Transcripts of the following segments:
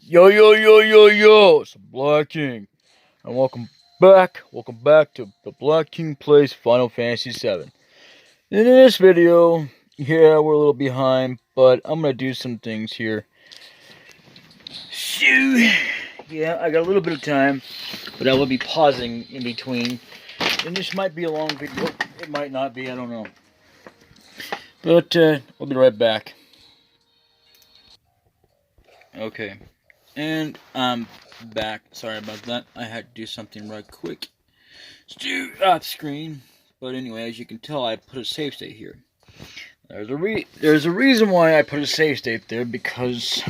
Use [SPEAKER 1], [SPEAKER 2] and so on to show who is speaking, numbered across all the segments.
[SPEAKER 1] Yo, yo, yo, yo, yo, it's DaBLackKing, and welcome back to DaBLackKing Plays Final Fantasy VII. In this video, yeah, we're a little behind, but I'm gonna do some things here. So, yeah, I got a little bit of time, but I will be pausing in between, and this might be a long video, it might not be, I don't know. But, we'll be right back. Okay. And I'm back. Sorry about that. I had to do something right quick. Still off screen. But anyway, as you can tell, I put a save state here. There's a reason why I put a save state there, because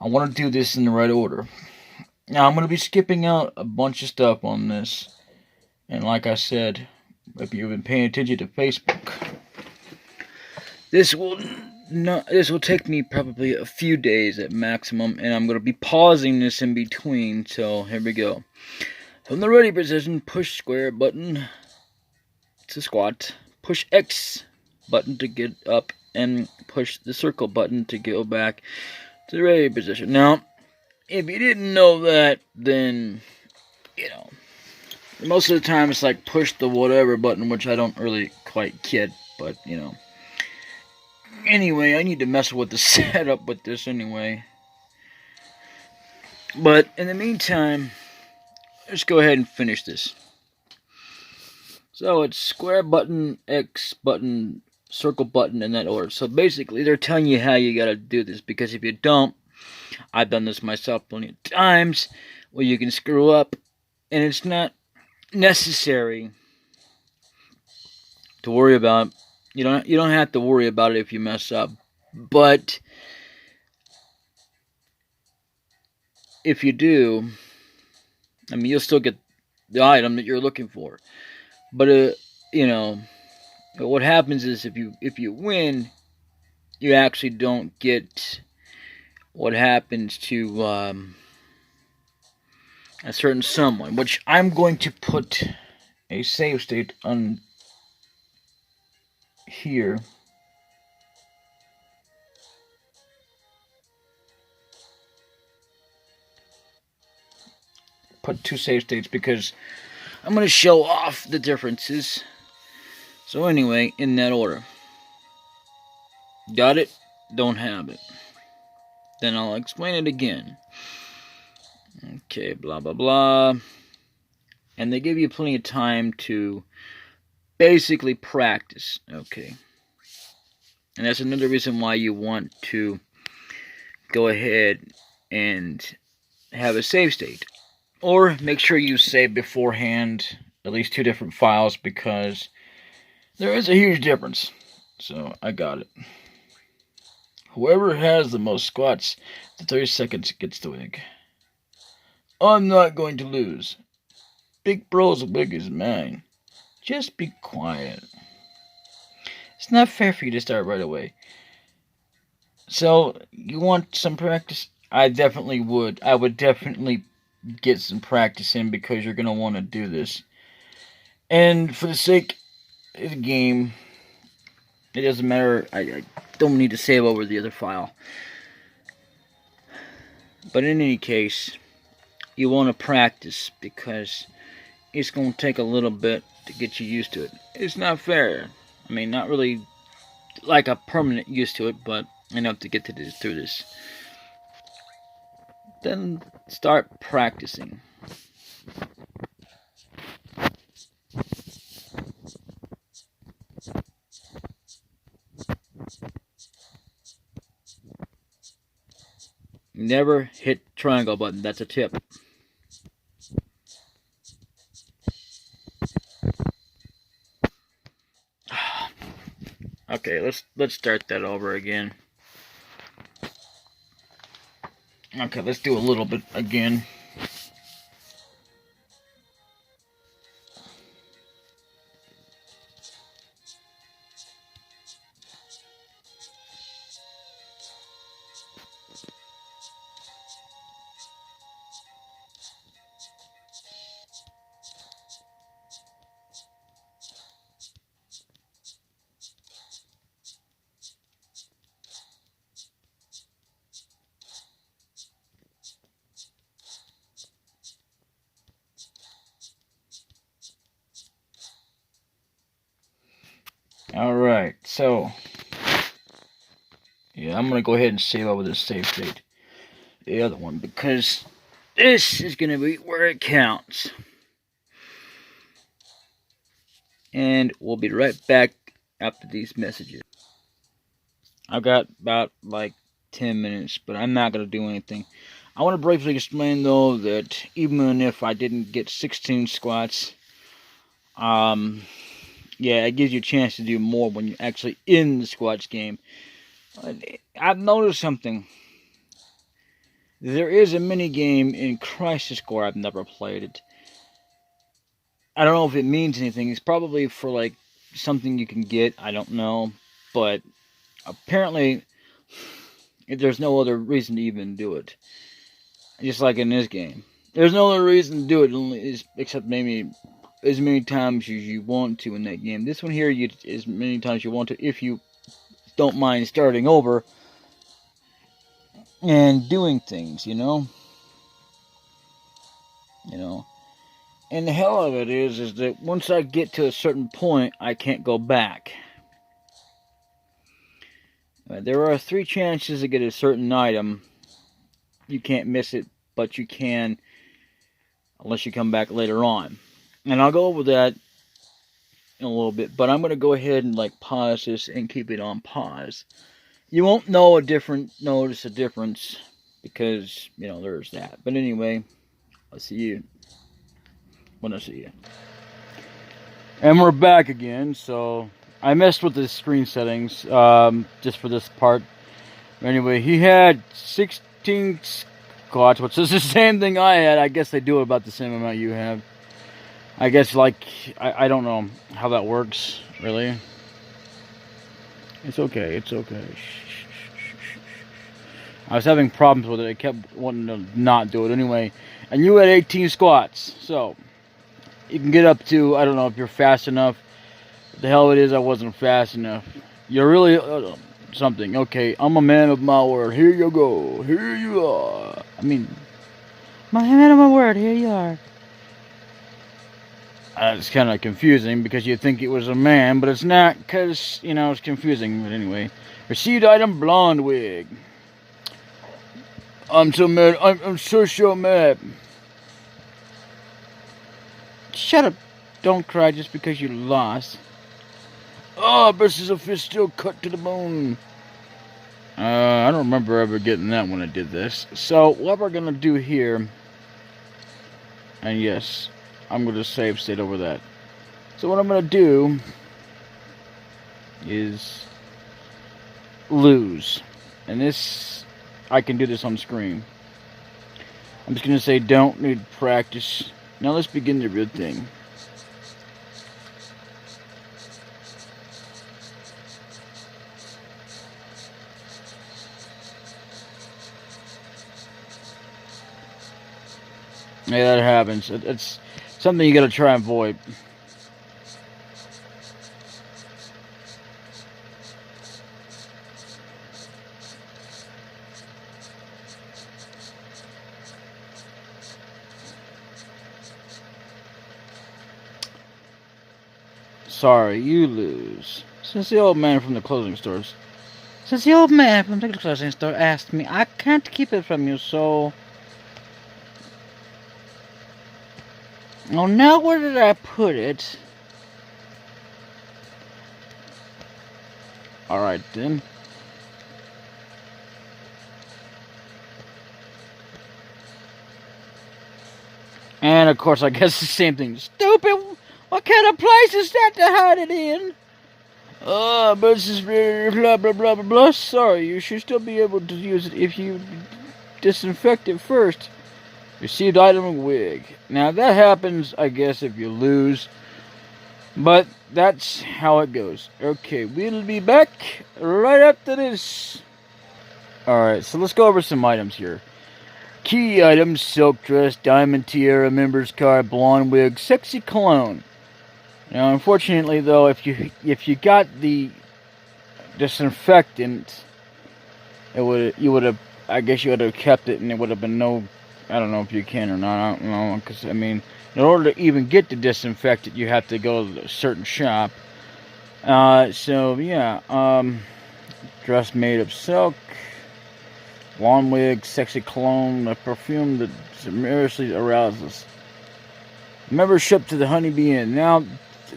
[SPEAKER 1] I want to do this in the right order. Now, I'm going to be skipping out a bunch of stuff on this. And like I said, if you've been paying attention to Facebook, this will take me probably a few days at maximum, and I'm going to be pausing this in between, so here we go. From the ready position, push square button to squat, push X button to get up, and push the circle button to go back to the ready position. Now, if you didn't know that, then, most of the time it's like push the whatever button, which I don't really quite get, but, Anyway, I need to mess with the setup with this anyway. But in the meantime, let's go ahead and finish this. So it's square button, X button, circle button, in that order. So basically, they're telling you how you gotta do this, because if you don't, I've done this myself plenty of times, where you can screw up, and it's not necessary to worry about. You don't have to worry about it if you mess up, but if you do, I mean, you'll still get the item that you're looking for. But what happens is if you win, you actually don't get what happens to a certain someone, which I'm going to put a save state on here. Put two save states because I'm going to show off the differences. So anyway, in that order. Got it? Don't have it. Then I'll explain it again. Okay, blah, blah, blah. And they give you plenty of time to basically practice. Okay. And that's another reason why you want to go ahead and have a save state. Or make sure you save beforehand at least two different files, because there is a huge difference. So I got it. Whoever has the most squats to 30 seconds gets the wig. I'm not going to lose. Big Bro's wig is mine. Just be quiet. It's not fair for you to start right away. So, you want some practice? I definitely would. I would definitely get some practice in, because you're going to want to do this. And for the sake of the game, it doesn't matter. I don't need to save over the other file. But in any case, you want to practice, because it's going to take a little bit to get you used to it. It's not fair. I mean, not really like a permanent used to it, but enough to get through this. Then start practicing. Never hit triangle button. That's a tip. Okay, let's start that over again. Okay, let's do a little bit again. Alright, so yeah, I'm gonna go ahead and save over this save state. The other one, because this is gonna be where it counts. And we'll be right back after these messages. I've got about like 10 minutes, but I'm not gonna do anything. I want to briefly explain though that even if I didn't get 16 squats, yeah, it gives you a chance to do more when you're actually in the squats game. I've noticed something. There is a mini game in Crisis Core. I've never played it. I don't know if it means anything. It's probably for like something you can get. I don't know, but apparently there's no other reason to even do it. Just like in this game, there's no other reason to do it except maybe as many times as you want to in that game. This one here, as many times as you want to, if you don't mind starting over and doing things, you know. And the hell of it is that once I get to a certain point, I can't go back. There are 3 chances to get a certain item. You can't miss it, but you can unless you come back later on. And I'll go over that in a little bit, but I'm going to go ahead and like pause this and keep it on pause. You won't notice a difference because, there's that. But anyway, I'll see you when I see you. And we're back again, so I messed with the screen settings just for this part. Anyway, he had 16 squats, which is the same thing I had. I guess they do about the same amount you have. I guess, I don't know how that works, really. It's okay, it's okay. I was having problems with it. I kept wanting to not do it anyway. And you had 18 squats, so you can get up to, I don't know if you're fast enough. What the hell it is, I wasn't fast enough. You're really something. Okay, I'm a man of my word. Here you go. Here you are. My man of my word. Here you are. It's kind of confusing because you think it was a man, but it's not because, it's confusing. But anyway, received item blonde wig. I'm so mad. I'm so mad. Shut up. Don't cry just because you lost. Oh, versus a fist still cut to the bone. I don't remember ever getting that when I did this. So, what we're going to do here, and yes, I'm going to save state over that. So what I'm going to do is lose. And this, I can do this on screen. I'm just going to say don't need practice. Now let's begin the real thing. Yeah, that happens. It's something you gotta try and avoid. Sorry, you lose. Since the old man from the clothing store asked me, I can't keep it from you, so... Oh, now where did I put it? Alright then. And of course, I guess the same thing. Stupid! What kind of place is that to hide it in? But this is blah blah blah blah blah. Sorry, you should still be able to use it if you disinfect it first. Received item wig. Now that happens, I guess, if you lose. But that's how it goes. Okay, we'll be back right after this. Alright, so let's go over some items here. Key items: silk dress, diamond tiara, members card, blonde wig, sexy cologne. Now, unfortunately, though, if you got the disinfectant, you would have, I guess you would have kept it, and it would have been no. I don't know if you can or not. I don't know, because in order to even get the disinfectant, you have to go to a certain shop. So yeah, dress made of silk, long wig, sexy cologne, a perfume that mysteriously arouses. Membership to the Honeybee Inn. Now,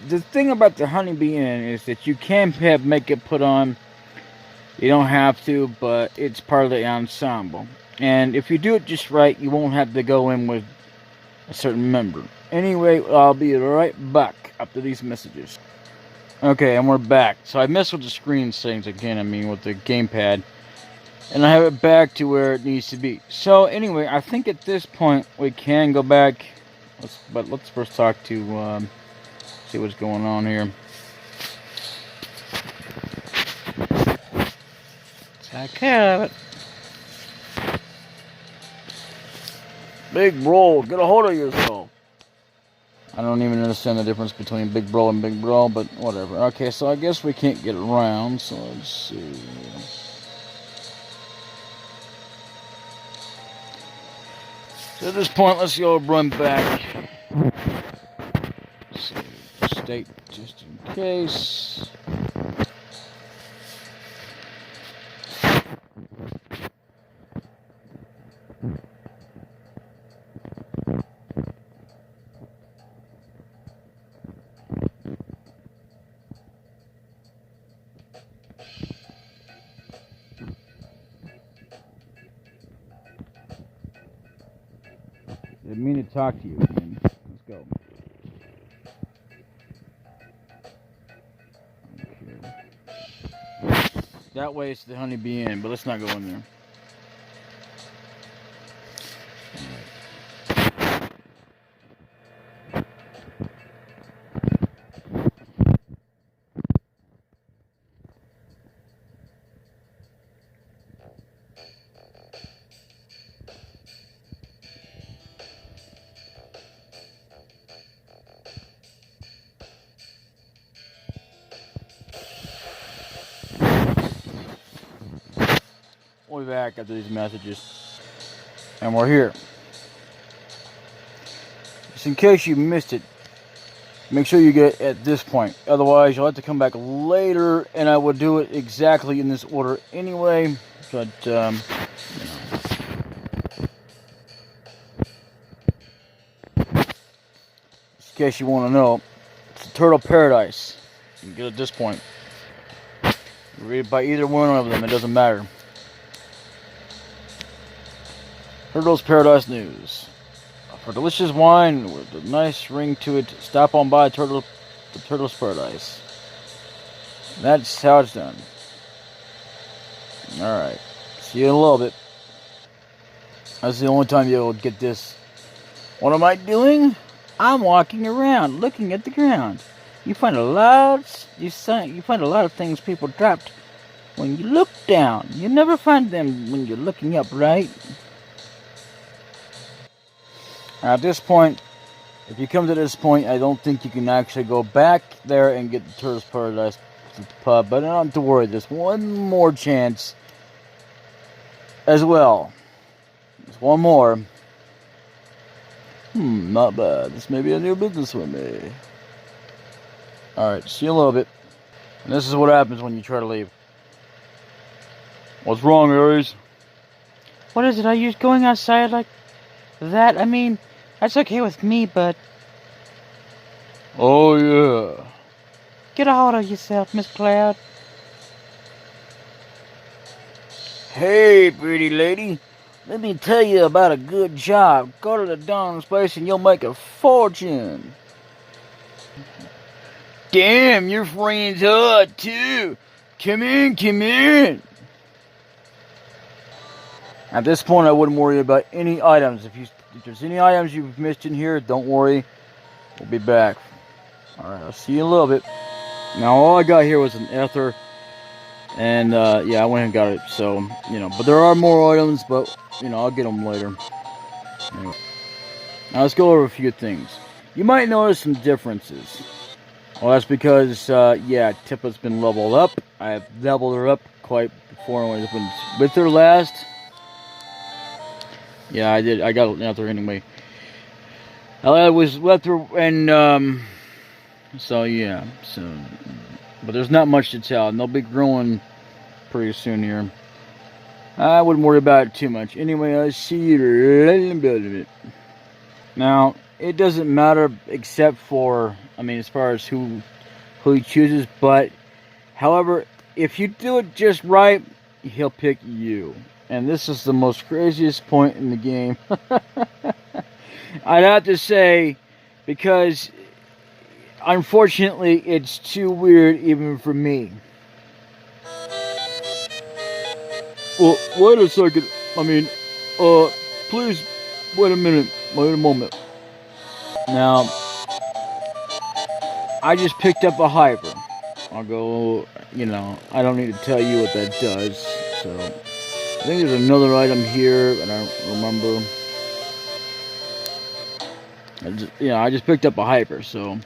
[SPEAKER 1] the thing about the Honeybee Inn is that you can have makeup put on. You don't have to, but it's part of the ensemble. And if you do it just right, you won't have to go in with a certain member. Anyway, I'll be right back after these messages. Okay, and we're back. So I messed with the screen settings again, with the gamepad. And I have it back to where it needs to be. So anyway, I think at this point we can go back. Let's first talk to, see what's going on here. Take care of it. Big bro, get a hold of yourself. I don't even understand the difference between big bro and big bro, but whatever. Okay, so I guess we can't get around, so let's see. So at this point, let's go run back. State just in case. Didn't mean to talk to you again. Let's go. Okay. That way it's the Honeybee Inn, but let's not go in there. We'll be back after these messages. And we're here. Just in case you missed it, make sure you get it at this point. Otherwise, you'll have to come back later, and I will do it exactly in this order anyway. But, in case you want to know, it's a Turtle Paradise. You can get it at this point. You read it by either one of them, it doesn't matter. Turtle's Paradise News. For delicious wine with a nice ring to it, stop on by the Turtle's Paradise. That's how it's done. Alright. See you in a little bit. That's the only time you'll get this. What am I doing? I'm walking around, looking at the ground. You find a lot of things people dropped when you look down. You never find them when you're looking up, right? Now at this point, if you come to this point, I don't think you can actually go back there and get the Turtle's Paradise pub, but not to worry, there's one more chance as well. There's one more. Not bad. This may be a new business with me. Alright, see you in a little bit. And this is what happens when you try to leave. What's wrong, Aries?
[SPEAKER 2] What is it? Are you going outside like that? I mean, that's okay with me, but...
[SPEAKER 1] Oh, yeah.
[SPEAKER 2] Get a hold of yourself, Miss Cloud.
[SPEAKER 1] Hey, pretty lady. Let me tell you about a good job. Go to the Dawn's place and you'll make a fortune. Damn, your friend's hot, too. Come in, come in. At this point, I wouldn't worry about any items. If there's any items you've missed in here, don't worry. We'll be back. Alright, I'll see you in a little bit. Now, all I got here was an Aether. And, yeah, I went and got it. So, but there are more items, but, I'll get them later. Anyway. Now, let's go over a few things. You might notice some differences. Well, that's because, yeah, Tippa's been leveled up. I have leveled her up quite before I was with her last. Yeah, I did. I got an Aether anyway. I was with her, and, so, yeah. So, But there's not much to tell, and they'll be growing pretty soon here. I wouldn't worry about it too much. Anyway, I'll see you later. Now, it doesn't matter except for, I mean, as far as who he chooses, but however, if you do it just right, he'll pick you. And this is the most craziest point in the game. I'd have to say, because unfortunately, it's too weird even for me. Well, wait a second. I mean, please, wait a minute. Wait a moment. Now, I just picked up a hyper. I'll go, you know, I don't need to tell you what that does. So, I think there's another item here, and I don't remember. I just picked up a hyper, so.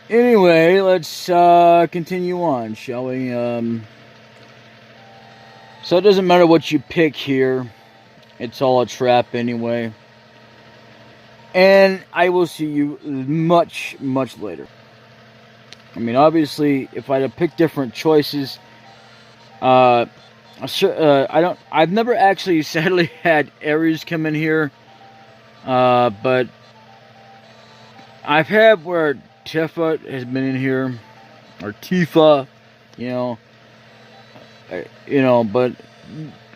[SPEAKER 1] Anyway, let's continue on, shall we? So it doesn't matter what you pick here. It's all a trap anyway. And I will see you much, much later. I mean, obviously, if I had picked different choices, I've never actually sadly had Ares come in here, but I've had where Tifa has been in here, or Tifa, but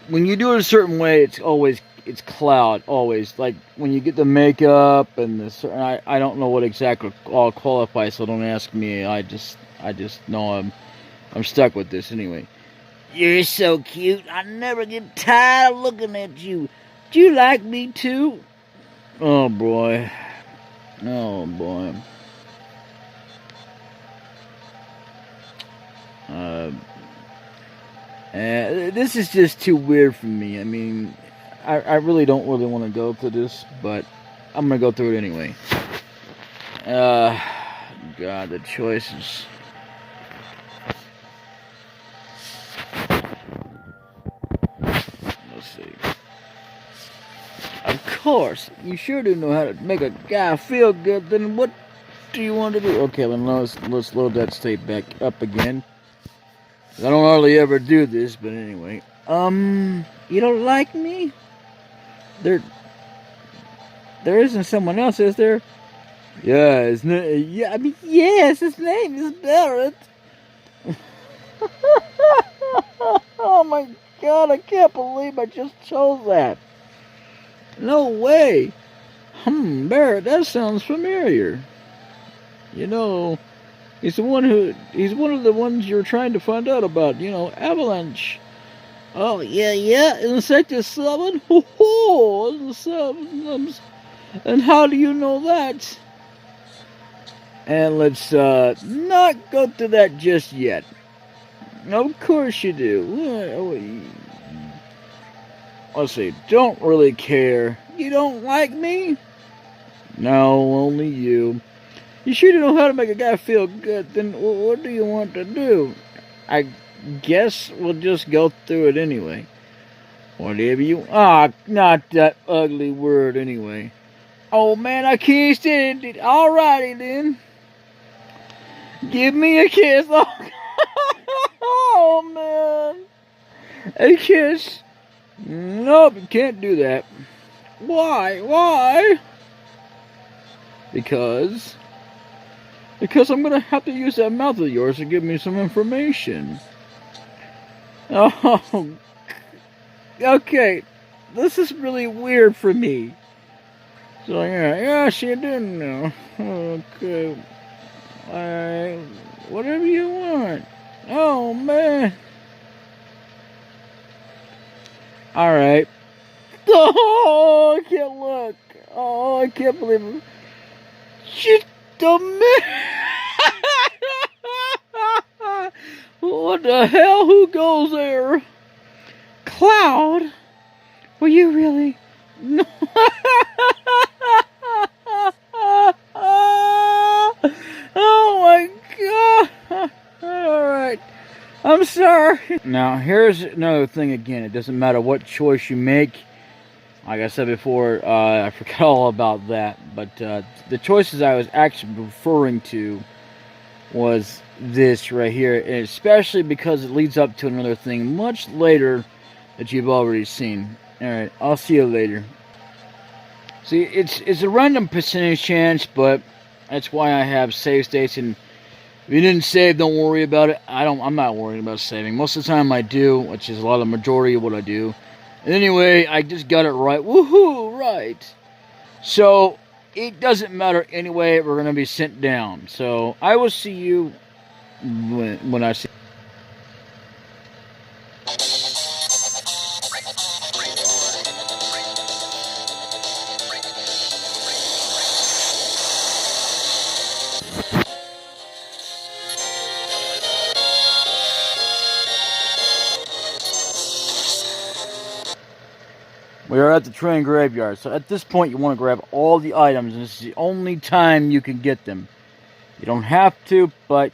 [SPEAKER 1] when you do it a certain way, it's Cloud, always. Like, when you get the makeup and I don't know what exactly all qualifies, so don't ask me. I just know I'm stuck with this anyway. You're so cute. I never get tired of looking at you. Do you like me too? Oh boy. Oh boy. This is just too weird for me. I mean, I really don't really want to go through this, but I'm gonna go through it anyway. God, the choices. Let's see. Of course, you sure do know how to make a guy feel good. Then what do you want to do? Okay, then let's load that state back up again. I don't hardly ever do this, but anyway. You don't like me? There isn't someone else, is there? Yeah, yeah, I mean, yes, his name is Barrett. Oh my God, I can't believe I just chose that. No way. Barrett, that sounds familiar. You know, he's one of the ones you're trying to find out about, Avalanche. Oh, yeah, Insectus 7? Ho, 7. And how do you know that? And let's not go to that just yet. Of course you do. Let's see, don't really care. You don't like me? No, only you. You sure know how to make a guy feel good, then what do you want to do? I guess we'll just go through it anyway. Whatever you... not that ugly word anyway. Oh man, I can't stand it. Alrighty then. Give me a kiss. Oh man. A kiss. Nope, you can't do that. Why? Because I'm gonna have to use that mouth of yours to give me some information. Oh, okay. This is really weird for me. So yeah, she didn't know. Okay. Alright, whatever you want. Oh man. Alright. Oh, I can't look. Oh, I can't believe it. Shit, the man. What the hell? Who goes there? Cloud? Were you really? No. Oh my God. Alright. I'm sorry. Now, here's another thing again. It doesn't matter what choice you make. Like I said before, I forgot all about that. But the choices I was actually referring to was this right here, and especially because it leads up to another thing much later that you've already seen. Alright, I'll see you later. See, it's a random percentage chance, but that's why I have save states, and if you didn't save, don't worry about it. I'm not worried about saving. Most of the time I do, which is a lot of the majority of what I do. And anyway, I just got it right. Woohoo, right. So, it doesn't matter anyway, we're going to be sent down. So, I will see you when I see. We are at the train graveyard, so at this point you want to grab all the items, and this is the only time you can get them. You don't have to, but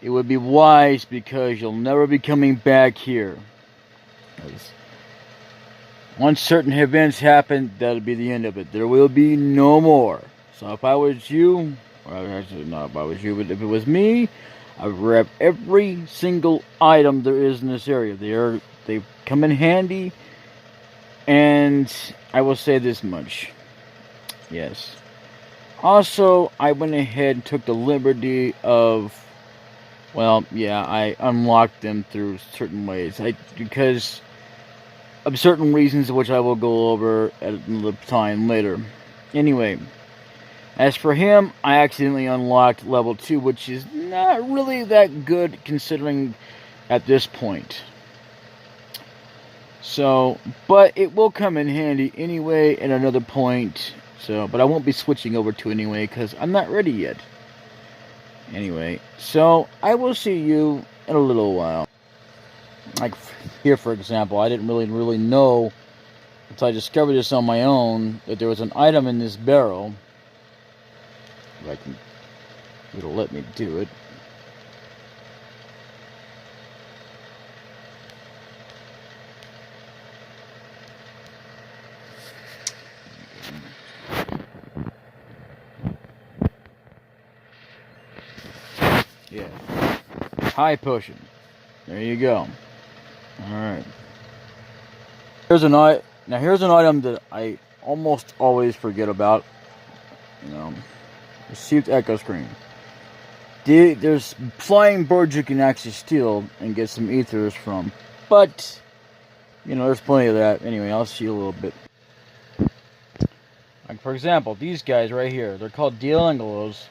[SPEAKER 1] it would be wise because you'll never be coming back here. Once certain events happen, that'll be the end of it. There will be no more. So if I was you, or actually not if I was you, but if it was me, I would grab every single item there is in this area. They come in handy. And I will say this much. Yes. Also, I went ahead and took the liberty of, well, yeah, I unlocked them through certain ways. Because of certain reasons, which I will go over at another time later. Anyway, as for him, I accidentally unlocked level 2, which is not really that good considering at this point. So, but it will come in handy anyway at another point. So, but I won't be switching over to it anyway because I'm not ready yet. Anyway, so I will see you in a little while. Like here, for example, I didn't really know until I discovered this on my own that there was an item in this barrel. If I can, it'll let me do it. Yeah. High potion. There you go. Alright. Here's an item that I almost always forget about. You know. Received echo screen. There's flying birds you can actually steal and get some ethers from. But, you know, there's plenty of that. Anyway, I'll see you a little bit. Like, for example, these guys right here. They're called DaBLackKing.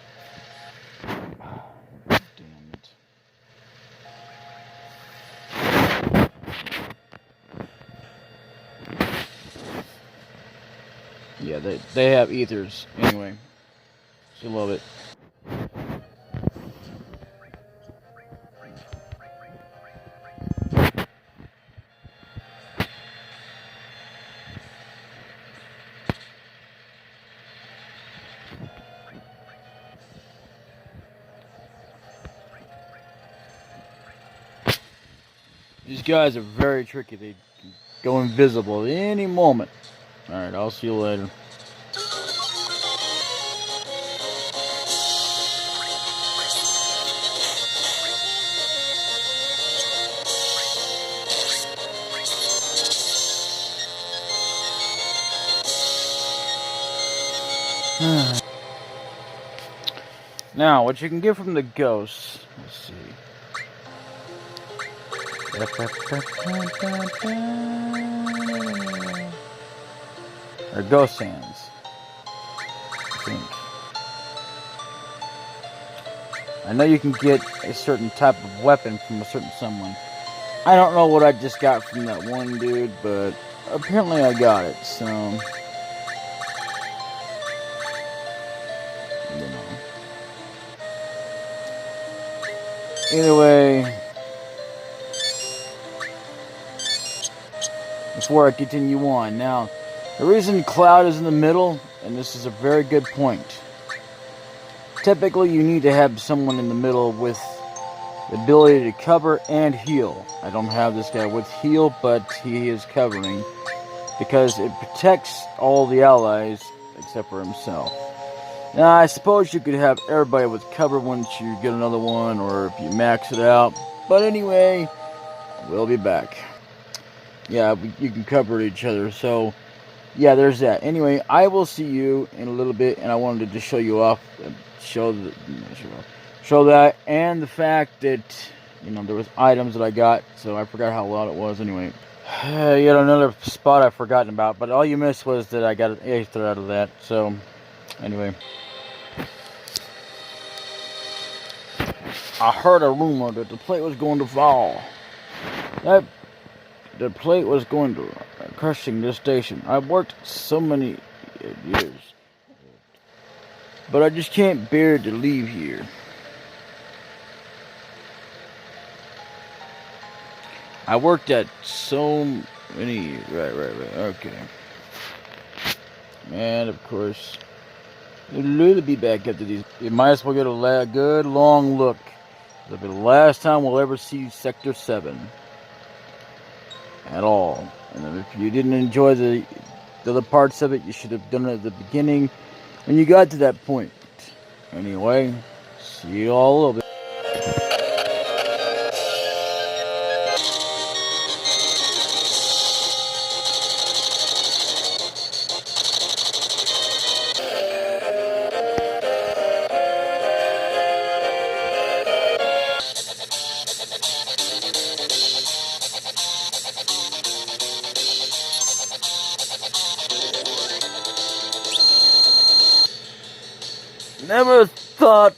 [SPEAKER 1] Yeah, they have ethers. Anyway, so love it. These guys are very tricky. They can go invisible at any moment. Alright, I'll see you later. Now, what you can get from the ghosts, let's see. Or ghost hands, I think. I know you can get a certain type of weapon from a certain someone. I don't know what I just got from that one dude, but apparently I got it, so... You know. Either way... Before I continue on, now, the reason Cloud is in the middle, and this is a very good point. Typically, you need to have someone in the middle with the ability to cover and heal. I don't have this guy with heal, but he is covering because it protects all the allies except for himself. Now, I suppose you could have everybody with cover once you get another one, or if you max it out. But anyway, we'll be back. Yeah, you can cover each other. So, yeah, there's that. Anyway, I will see you in a little bit, and I wanted to just show you off, show that, and the fact that there was items that I got. So I forgot how loud it was. Anyway, yet another spot I've forgotten about. But all you missed was that I got an Aether out of that. So anyway. I heard a rumor that the plate was going to fall. That the plate was going to crushing this station. I've worked so many years, but I just can't bear to leave here. I worked at so many years. Right. Okay. And of course, it'll be back after these. You might as well get a good long look. It'll be the last time we'll ever see Sector 7. At all. And if you didn't enjoy the other parts of it, you should have done it at the beginning when you got to that point. Anyway, see you all a little bit. Never thought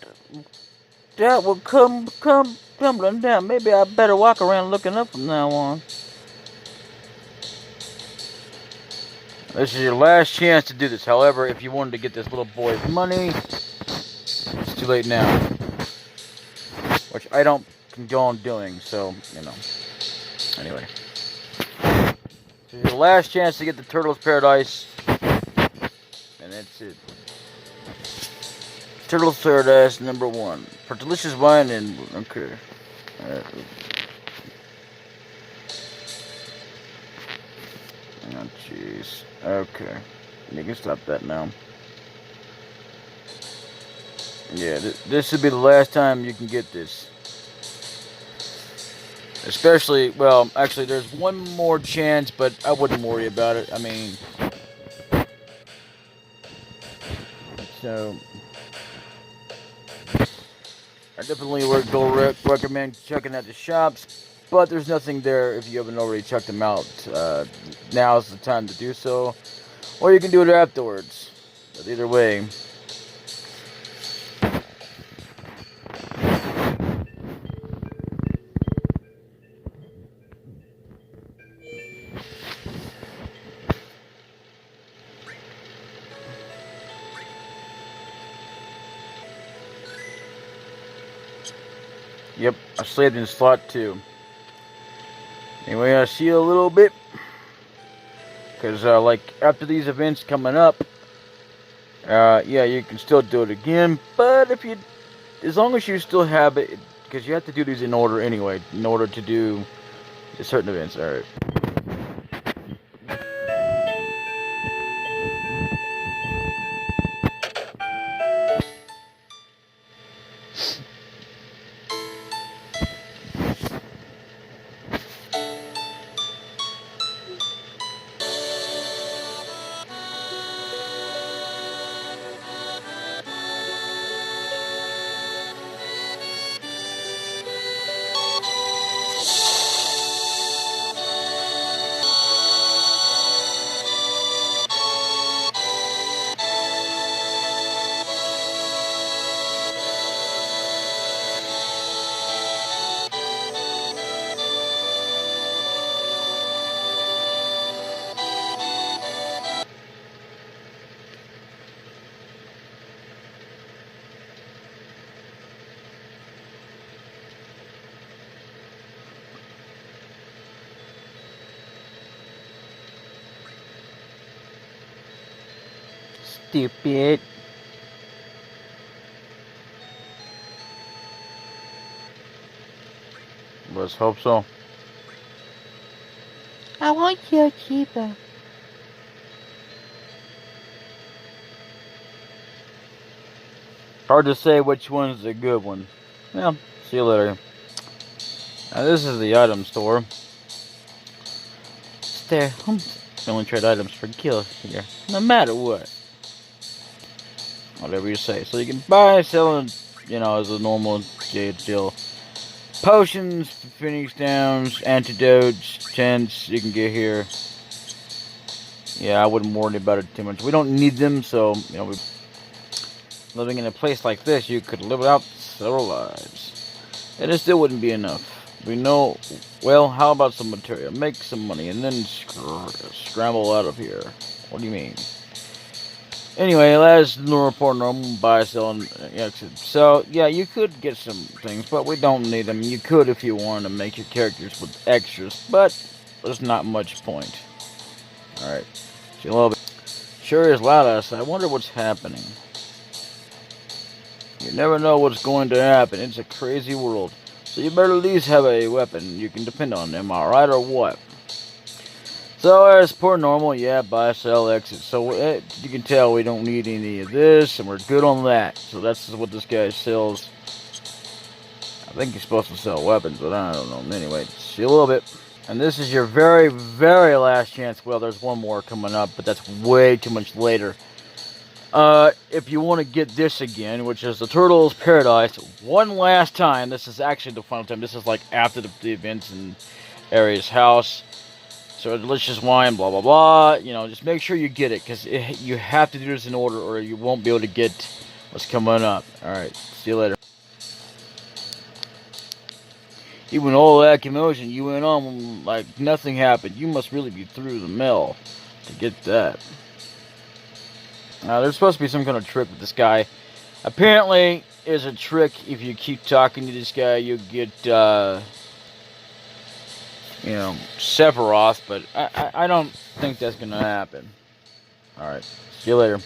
[SPEAKER 1] that would come tumbling down. Maybe I better walk around looking up from now on. This is your last chance to do this. However, if you wanted to get this little boy's money, it's too late now. Which I don't condone doing, so, Anyway. This is your last chance to get the Turtle's Paradise. And that's it. Turtle's Paradise #1. For delicious wine and... Okay. Oh, jeez. Okay. You can stop that now. Yeah, this should be the last time you can get this. Especially, well, actually, there's one more chance, but I wouldn't worry about it. I mean... So... I definitely would recommend checking out the shops, but there's nothing there if you haven't already checked them out. Now's the time to do so, or you can do it afterwards. But either way. Yep, I slaved in slot 2. Anyway, I'll see you a little bit. Because, like, after these events coming up, yeah, you can still do it again. But as long as you still have it, because you have to do these in order anyway, in order to do certain events. Alright. Stupid. Let's hope so.
[SPEAKER 2] I want your cheaper. hard to say which one's a good one. Well, see you later. Now this is the item store. There, only trade items for kills here, no matter what. Whatever you say. So you can buy, sell, and as a normal deal. Potions, Phoenix Downs, antidotes, tents. You can get here. Yeah, I wouldn't worry about it too much. We don't need them, so living in a place like this, you could live out several lives, and it still wouldn't be enough. We know. Well, how about some material? Make some money, and then scramble out of here. What do you mean? Anyway, as the report normal, buy, sell, and exit. So, yeah, you could get some things, but we don't need them. You could if you wanted to make your characters with extras, but there's not much point. Alright, see you a little bit. Sure is loud outside. I wonder what's happening. You never know what's going to happen. It's a crazy world. So you better at least have a weapon you can depend on. Am I right or what? So as per normal, yeah, buy, sell, exit. So you can tell we don't need any of this, and we're good on that. So that's what this guy sells. I think he's supposed to sell weapons, but I don't know. Anyway, see you a little bit. And this is your very, very last chance. Well, there's one more coming up, but that's way too much later. If you want to get this again, which is the Turtle's Paradise, one last time. This is actually the final time. This is like after the events in Ares' house. So delicious wine, blah, blah, blah. Just make sure you get it, because you have to do this in order, or you won't be able to get what's coming up. Alright, see you later. Even all that commotion, you went on like nothing happened. You must really be through the mill to get that. There's supposed to be some kind of trick with this guy. Apparently, there's a trick. If you keep talking to this guy, you'll get, Sephiroth. But I don't think that's going to happen. Alright, see you later.